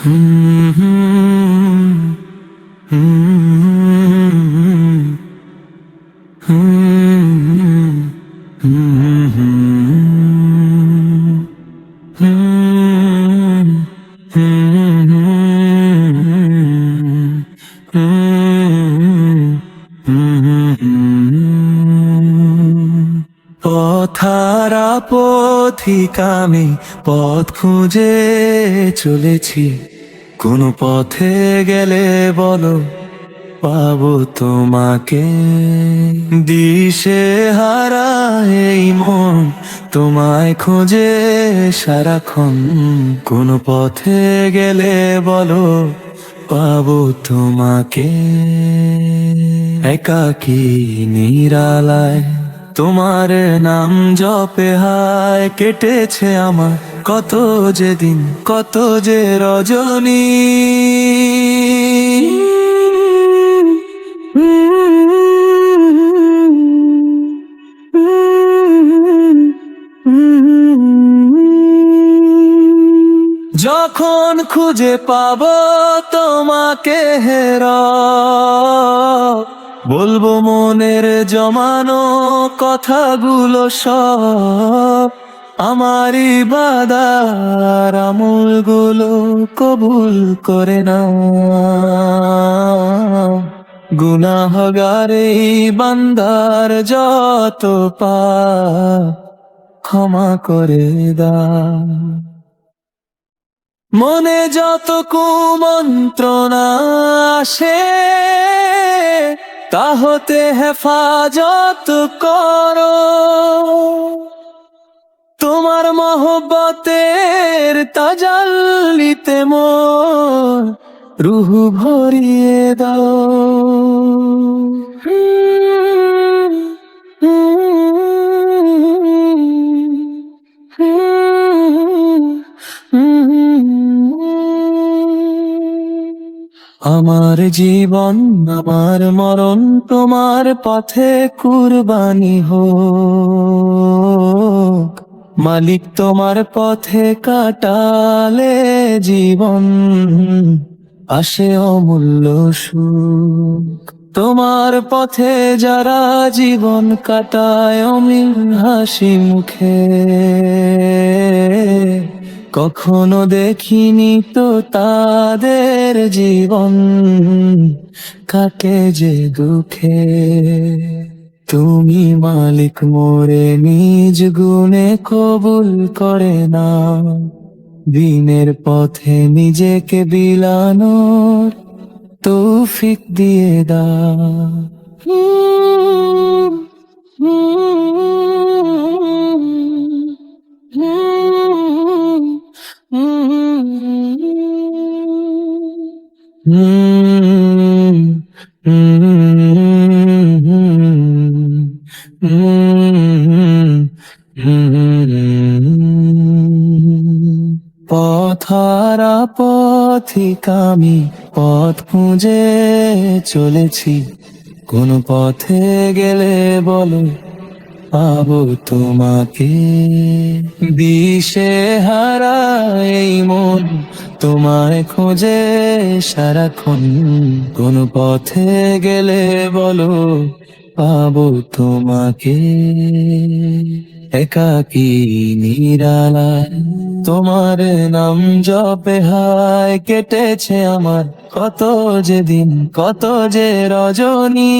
হুম হুম হুম হুম হুম পথহারা পথিক আমি, পথ খুঁজে চলেছি। কোন পথে গেলে বলো পাবো তোমাকে। দিশে হারা এই মন তোমায় খোঁজে সারাক্ষণ। কোন পথে গেলে বলো পাবো তোমাকে। একাকী নিরালায় তোমার নাম জপে হায়, কেটেছে আমার কত যে দিন, কত যে রজনী। যখন খুঁজে পাবো তোমাকে হেরা, বলবো মনের জমানো কথাগুলো সব। আমার ইবাদত আমলগুলো কবুল করে নাও। গুনাহগার এই বান্দার যত পাপ ক্ষমা করে দাও। মনে যত কুমন্ত্রণা আসে তা হতে হেফাজত করো। তোমার মহব্বতের তাজাল্লিতে মোর রুহ ভরিয়ে দাও। আমার জীবন আমার মরণ তোমার পথে কুরবানি হোক। মালিক তোমার পথে কাটালে জীবন আসে অমূল্য সুখ। তোমার পথে যারা জীবন কাটায় অমিল হাসি মুখে, কখনো দেখিনি তো তাদের জীবন কাটে যে দুঃখে। তুমি মালিক মোরে নিজ গুণে কবুল করে না, দিনের পথে নিজেকে বিলানোর তৌফিক দিয়ে দাও। পথহারা পথিক আমি, পথ খুঁজে চলেছি। কোন পথে গেলে বলো পাবো তোমাকে। দিশে হারা এই মন তোমায় খোঁজে সারাক্ষণ। কোন পথে গেলে বলো পাবো তোমাকে। একাকী নিরালায় তোমার নাম জপে হায়, কেটেছে আমার কত যে দিন, কত যে রজনী।